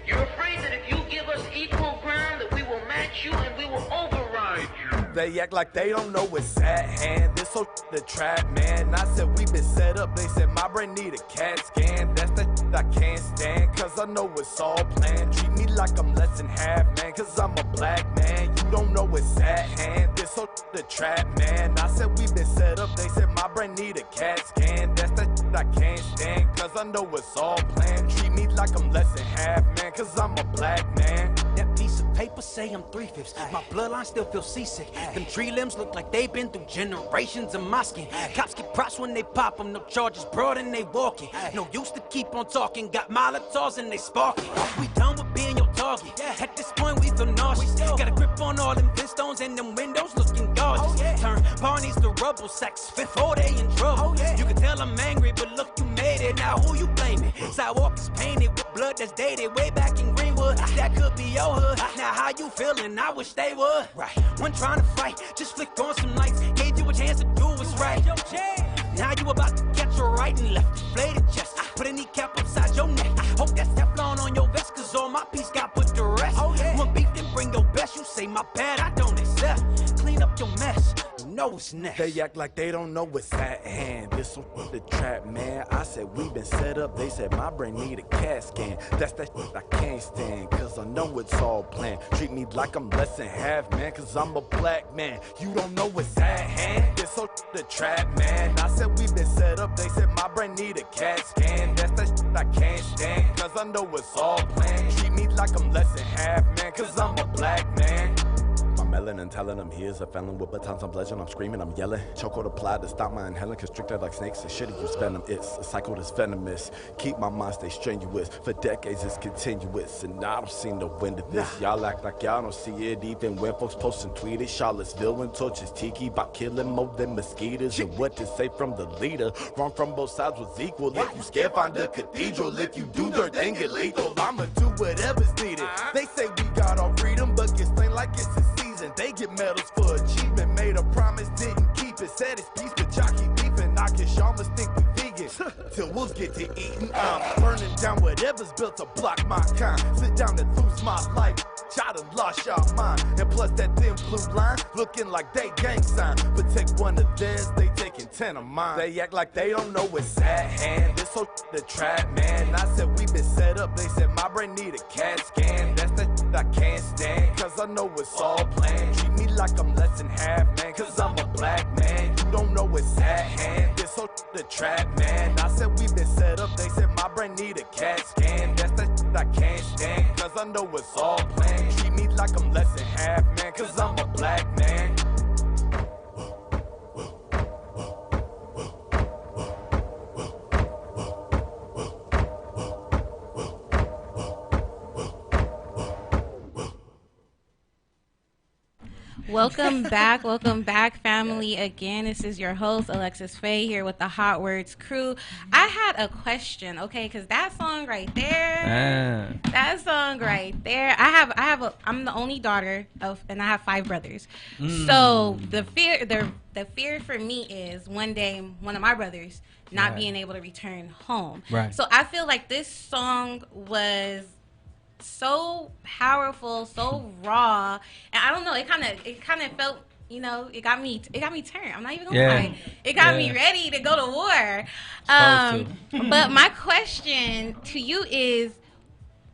You're afraid that if you give us equal ground, that we will match you and we will override you. They act like they don't know what's at hand. This whole the trap, man. I said we been set up, they said my brain need a CAT scan. That's the shit I can't stand, cause I know it's all planned. Treat me like I'm less than half, man, cause I'm a black man. You don't know what's at hand, this so the trap, man. I said we been set up, they said my brain need a CAT scan. That's the shit I can't stand, cause I know it's all planned. Treat me like I'm less than half, man, cause I'm a black man. That piece of paper say I'm 3/5. My bloodline still feels seasick. Them tree limbs look like they've been through generations of my skin. Cops get props when they pop them, no charges brought and they walking. No use to keep on talking, got Molotovs and they sparking. We done with being your target. At this point we feel nauseous. Got a grip on all them Flintstones and them windows looking gorgeous. Turn Barney's to rubble sacks, fifth or they in trouble. You can tell I'm angry, but look, you made it. Now who you blaming? Sidewalk is painted with blood that's dated way back in Greenwood. That could be your hood. Now how you feeling? I wish they would. Right. One trying to fight, just flick on some lights. Gave you a chance to do what's right. Now you about to catch a right and left inflated chest. Put a kneecap upside your neck. Hope that's Teflon on your vest, cause all my piece got put to rest. One beat, then bring your best. You say my bad, I don't accept. Clean up your mess. You know what's next. They act like they don't know what's at hand. This was the trap, man. I said we been set up. They said my brain need a CAT scan. That's that shit I can't stand, cause I know it's all planned. Treat me like I'm less than half, man, cause I'm a black man. You don't know what's at hand. This so the trap, man. I said we been set up. They said my brain need a CAT scan. That's that shit I can't stand, cause I know it's all planned. Treat me like I'm less than half, man, cause I'm a black man. Melanin telling him he is a felon with batons on bludgeon. I'm screaming, I'm yelling. Chokehold applied to stop my inhaling. Constricted like snakes and should've used venom. It's a cycle that's venomous. Keep my mind stay strenuous. For decades it's continuous. And I don't see no end of this. Y'all act like y'all don't see it. Even when folks post and tweet it. Charlottesville and torches tiki by killing more than mosquitoes. And what to say from the leader. Wrong from both sides was equal. If you scared, find a cathedral. If you do dirt, then get lethal. I'ma do whatever's needed. They say we got our freedom, but get slain like it's a season. They get medals for achievement. Made a promise, didn't keep it. Said it's peace, but y'all keep beefing. I guess y'all must think we vegan. Till wolves get to eating. I'm burning down whatever's built to block my kind. Sit down and lose my life. Y'all done lost y'all mind. And plus that thin blue line looking like they gang sign. But take one of theirs, they taking 10 of mine. They act like they don't know what's at hand. This whole the trap, man. I said we been set up. They said my brain need a CAT scan. That's the shit I can't stand, cause I know it's all planned. Treat me like I'm less than half, man, cause I'm a black man. You don't know what's at hand. This whole the trap, man. I said we been set up. They said my brain need a CAT scan. That's the shit I can't stand, cause I know it's all planned. Treat me like I'm less than half, man, cause I'm a black man. Welcome back, family. Again, this is your host, Alexis Faye, here with the Hotwordz crew. I had a question, okay, because that song right there, I'm the only daughter and I have 5 brothers. So the fear for me is one day one of my brothers not being able to return home. Right. So I feel like this song was so powerful, so raw, and I don't know, it kind of felt, you know, it got me turned. I'm not even gonna lie. It got me ready to go to war. But my question to you is,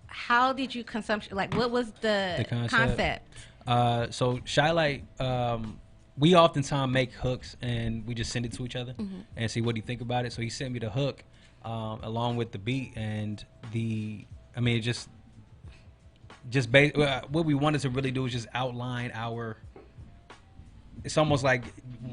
how did you what was the concept? So Shylight, we oftentimes make hooks and we just send it to each other and see what he think about it. So he sent me the hook along with the beat and what we wanted to really do is just outline it's almost like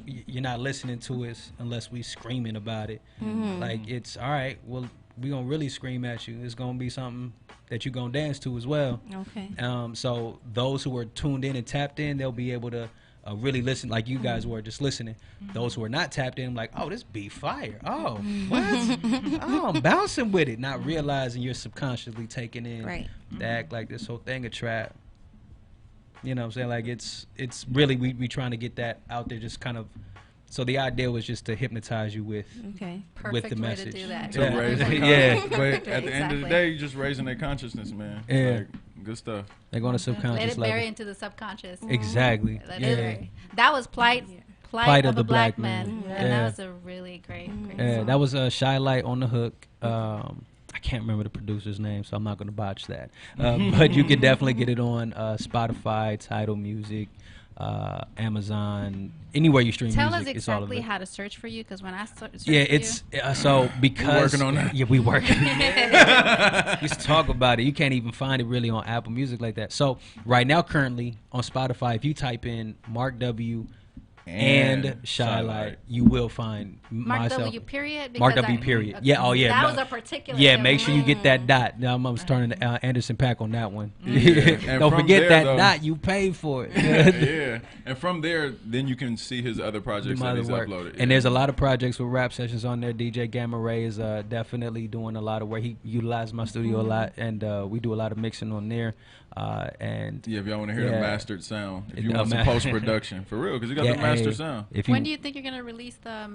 you're not listening to us unless we screaming about it. Like, it's all right, well, we gonna really scream at you. It's gonna be something that you're gonna dance to as well. Okay. So those who are tuned in and tapped in, they'll be able to really listen, like you guys were just listening. Those who are not tapped in, like, oh, this beat fire. Oh, what? Oh, I'm bouncing with it, not realizing you're subconsciously taking in the act, like this whole thing a trap. You know what I'm saying? Like, it's really, we trying to get that out there, just kind of. So the idea was just to hypnotize you with the message. Way to do that. To raise their but at the end of the day, you're just raising their consciousness, man. Yeah. Like, good stuff. They're going to subconscious Let it level. bury into the subconscious. Exactly. That was Plight. Plight of the Black Man. Yeah. And that was a really great Yeah, song. that was Shy Light on the hook. I can't remember the producer's name, so I'm not going to botch that. But you can definitely get it on Spotify, Tidal Music, Amazon, anywhere you stream Tell music. us It's all of exactly it. how to search for you, because when I search Yeah, for it's you, so because working on that. Yeah, we working. Just talk about it. You can't even find it really on Apple Music like that. So right now, currently on Spotify, if you type in Mark W. and Shy Light, you will find Mark myself. W. period. Mark because W. period. Yeah. Oh yeah. That no. was a particular. Yeah, make sure you get that dot. Now I'm starting Anderson .Paak on that one. And Don't from forget there, that though- dot. You paid for it. Yeah. And from there, then you can see his other projects that Mother he's work. uploaded. And there's a lot of projects with rap sessions on there. DJ Gamma Ray is definitely doing a lot of work. He utilizes my studio a lot, and we do a lot of mixing on there. And yeah, if y'all want to hear the mastered sound, if you The want some post production for real, because you got the mastered sound. When do you think you're gonna release the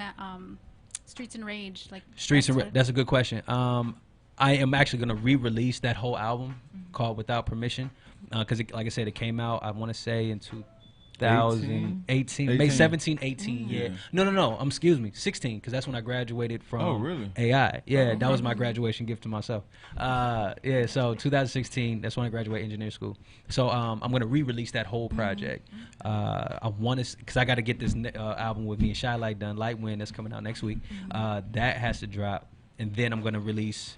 Streets and Rage? Like Streets and that's a good question. I am actually going to re-release that whole album called Without Permission because, like I said, it came out, I want to say, in 2018, May 17, 18, yeah. No, excuse me, 16, because that's when I graduated from AI. Yeah, that was my graduation gift to myself. Yeah, so 2016, that's when I graduated engineering school. So I'm going to re-release that whole project. I want to, because I got to get this album with me and Shy Light done, Light Wind, that's coming out next week. That has to drop, and then I'm going to release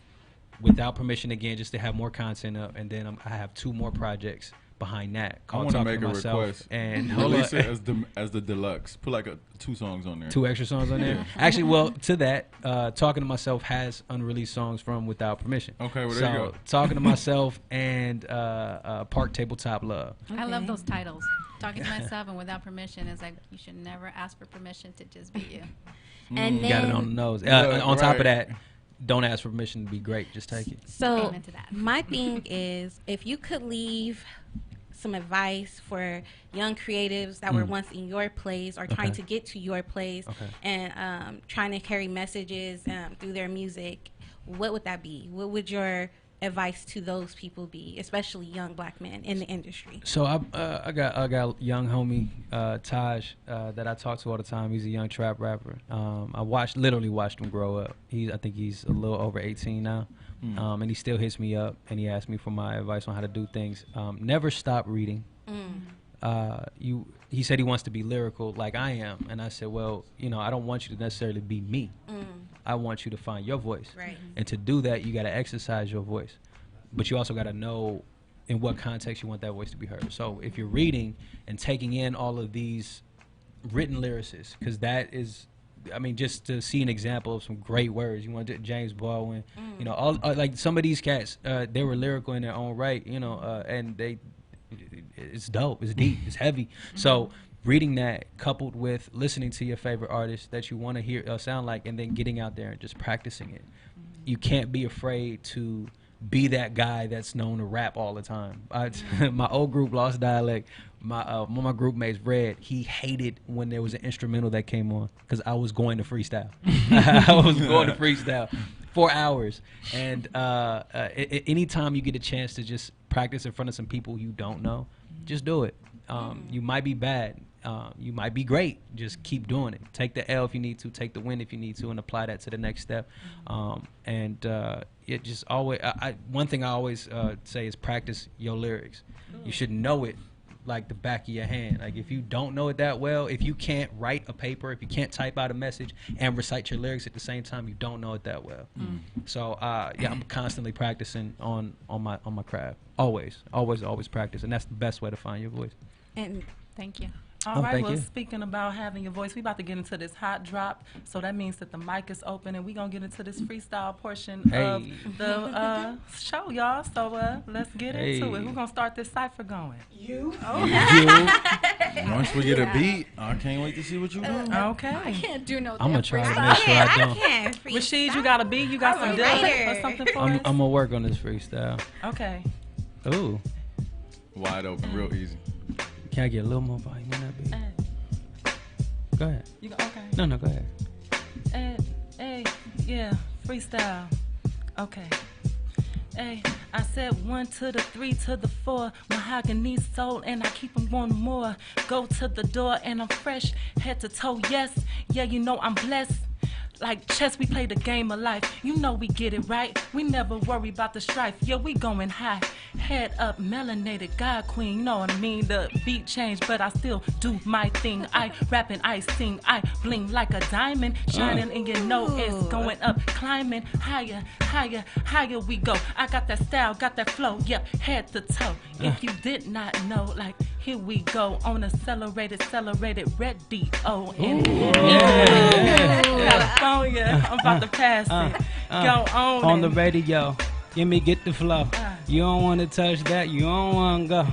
Without Permission again, just to have more content up, and then I have 2 more projects behind that. I want to make a request and release it as the deluxe. Put like 2 songs on there. 2 extra songs on there. Actually, well, to that, Talking to Myself has unreleased songs from Without Permission. Okay, well there you go. Talking to Myself and Park Tabletop Love. I love those titles. Talking to Myself and Without Permission is like you should never ask for permission to just be you. And then, got it on the nose. On top of that, don't ask for permission to be great. Just take it. So my thing is, if you could leave some advice for young creatives that were once in your place or trying to get to your place and trying to carry messages through their music, what would that be? What would your advice to those people be, especially young black men in the industry? So I got young homie Taj that I talk to all the time. He's a young trap rapper. I literally watched him grow up. I think he's a little over 18 now. And he still hits me up and he asks me for my advice on how to do things. Never stop reading. He said he wants to be lyrical like I am, and I said, well, I don't want you to necessarily be me. I want you to find your voice. Right. And to do that, you got to exercise your voice, but you also got to know in what context you want that voice to be heard. So if you're reading and taking in all of these written lyricists, because that is, just to see an example of some great words. You want James Baldwin, all like some of these cats, they were lyrical in their own right, and it's dope, it's deep, it's heavy. So reading that coupled with listening to your favorite artist that you want to hear sound like, and then getting out there and just practicing it. You can't be afraid to be that guy that's known to rap all the time. My old group, Lost Dialect, one of my group mates, Red, he hated when there was an instrumental that came on because I was going to freestyle. I was going to freestyle 4 hours. And anytime you get a chance to just practice in front of some people you don't know, just do it. You might be bad. You might be great. Just keep doing it. Take the L if you need to. Take the win if you need to, and apply that to the next step. It just always. One thing I always say is practice your lyrics. You should know it like the back of your hand. Like if you don't know it that well, if you can't write a paper, if you can't type out a message and recite your lyrics at the same time, you don't know it that well. So I'm constantly practicing on my craft. Always practice, and that's the best way to find your voice. And thank you. All right, thank well, you. speaking about having your voice, we about to get into this hot drop. So that means that the mic is open, and we're going to get into this freestyle portion of the show, y'all. So let's get into it. Who's going to start this cipher going? You. Once we get a beat, I can't wait to see what you do. Okay. I can't do no I'm going to try to make sure I don't. Rashid, you got a beat? You got some dip or something for us? I'm going to work on this freestyle. Okay. Ooh. Wide open, real easy. Can I get a little more volume on that beat? Go ahead. Okay. No, go ahead. Hey, yeah, freestyle. Okay. Hey, I said 1 to the 3 to the 4, mahogany soul, and I keep 'em wanting more. Go to the door and I'm fresh, head to toe, yes. Yeah, you know I'm blessed. Like chess, we play the game of life. You know we get it right. We never worry about the strife. Yeah, we going high. Head up, melanated, God queen. You know what I mean? The beat changed, but I still do my thing. I rap and I sing. I bling like a diamond, shining, and you know it's going up, climbing higher, higher, higher we go. I got that style, got that flow. Yep, head to toe. If you did not know, like here we go on accelerated, radio. And California, I'm about to pass it. Go on the radio. Give me get the flow. You don't want to touch that. You don't want to go.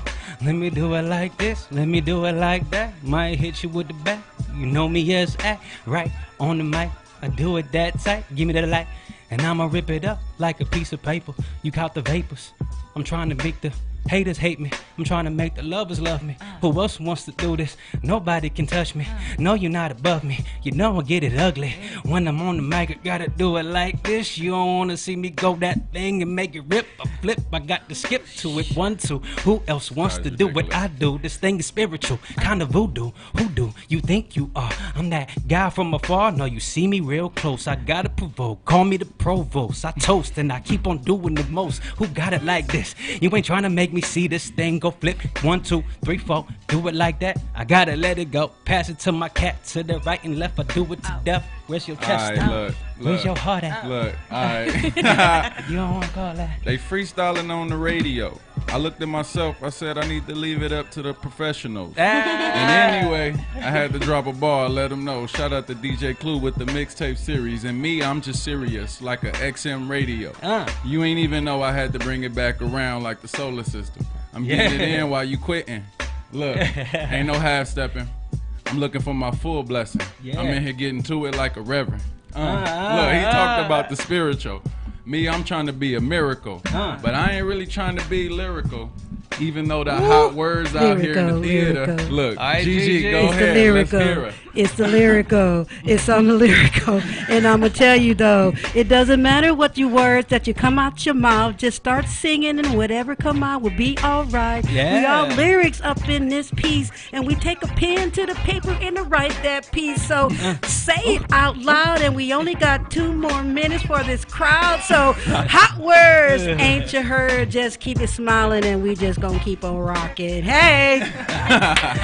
Let me do it like this. Let me do it like that. Might hit you with the back. You know me as act right on the mic. I do it that tight. Give me that light. And I'ma rip it up like a piece of paper. You count the vapors. I'm trying to make the haters hate me. I'm trying to make the lovers love me. Who else wants to do this? Nobody can touch me. No, you're not above me. You know I get it ugly. When I'm on the mic, I gotta do it like this. You don't wanna see me go that thing and make it rip. I flip, I got to skip to it. 1, 2. Who else wants to do what I do? This thing is spiritual, kind of voodoo. Who do you think you are? I'm that guy from afar. No, you see me real close. I gotta provoke. Call me the provost. I toast and I keep on doing the most. Who got it like this? You ain't trying to make me see this thing go flip. 1, 2, 3, 4. Do it like that. I gotta let it go. Pass it to my cat to the right and left. I do it to death. Where's your chest? Look, where's your heart at? Look, alright. You don't want to call that. They freestyling on the radio. I looked at myself. I said I need to leave it up to the professionals. And anyway, I had to drop a bar. Let them know. Shout out to DJ Clue with the mixtape series. And me, I'm just serious, like a XM radio. You ain't even know I had to bring it back around like the solar system. I'm getting it in while you quitting. Look, ain't no half stepping. I'm looking for my full blessing. I'm in here getting to it like a reverend. Look, he talked about the spiritual. Me, I'm trying to be a miracle. But I ain't really trying to be lyrical. Even though the hot words out here in the theater. Lyrical. Look, Right, Gigi, Gigi. go It's ahead. the lyrical. Let's hear it. It's the lyrical. It's on the lyrical. And I'm going to tell you, though, it doesn't matter what your words that you come out your mouth. Just start singing and whatever come out will be all right. Yeah. We all lyrics up in this piece. And we take a pen to the paper and to write that piece. So say it out loud. And we only got 2 more minutes for this crowd. So hot words ain't you heard. Just keep it smiling and we just going to keep on rocking. Hey.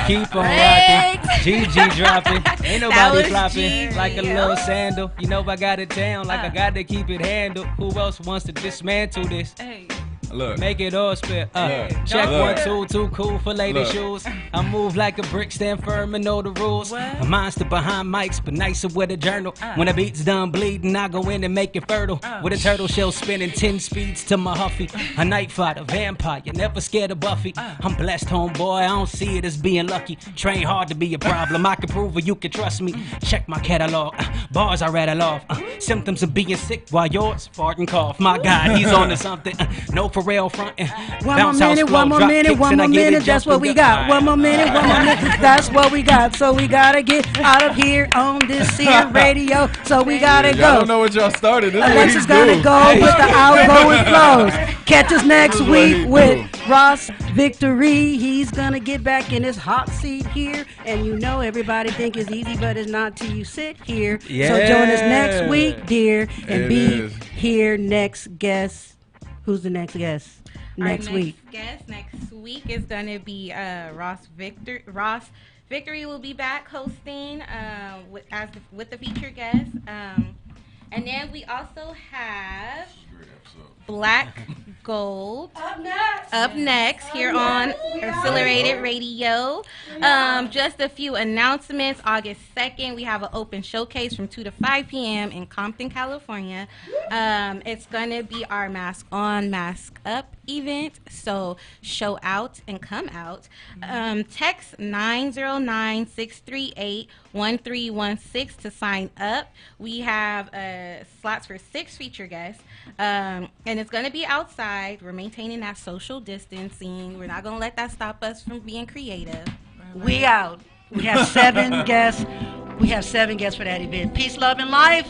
Keep on rocking. GG dropping. Ain't nobody was flopping G, like a little sandal. You know I got it down like I got to keep it handled. Who else wants to dismantle this? Hey. Look. Make it all spit. Look. Check Look. 1, 2, too cool for lady Look. shoes. I move like a brick, stand firm and know the rules. What? A monster behind mics, but nicer with a journal. When the beat's done bleeding, I go in and make it fertile. With a turtle shell spinning 10 speeds to my Huffy. A night fighter, vampire, never scared of Buffy. I'm blessed, homeboy, I don't see it as being lucky. Train hard to be a problem, I can prove it, you can trust me. Check my catalog, bars I rattle off. Symptoms of being sick while yours fart and cough. My God, he's on to something. No Pharrell frontin'. One more minute, that's what we got. One more minute, that's what we got. So we gotta get out of here on this here radio. So we gotta Y'all go. don't know what y'all started. This is what Alexis he's gonna doing. go with the outgoing flows. Catch us next This is what he week with do. Ross Victory. He's gonna get back in his hot seat here, and you know everybody think it's easy, but it's not till you sit here. So join us next week, dear, and It be is. here next guest. Who's the next guest? Next Our week. guest next week is going to be Ross Victory will be back hosting with the featured guest. And then we also have Black Gold up next here on Accelerated Radio. Just a few announcements. August 2nd, we have an open showcase from 2 to 5 p.m. in Compton, California. It's going to be our Mask On, Mask Up event. So show out and come out. Text 909-638-1316 to sign up. We have slots for 6 feature guests. And it's going to be outside. We're maintaining that social distancing. We're not going to let that stop us from being creative. We out. We have 7 guests. We have 7 guests for that event. Peace, love, and life.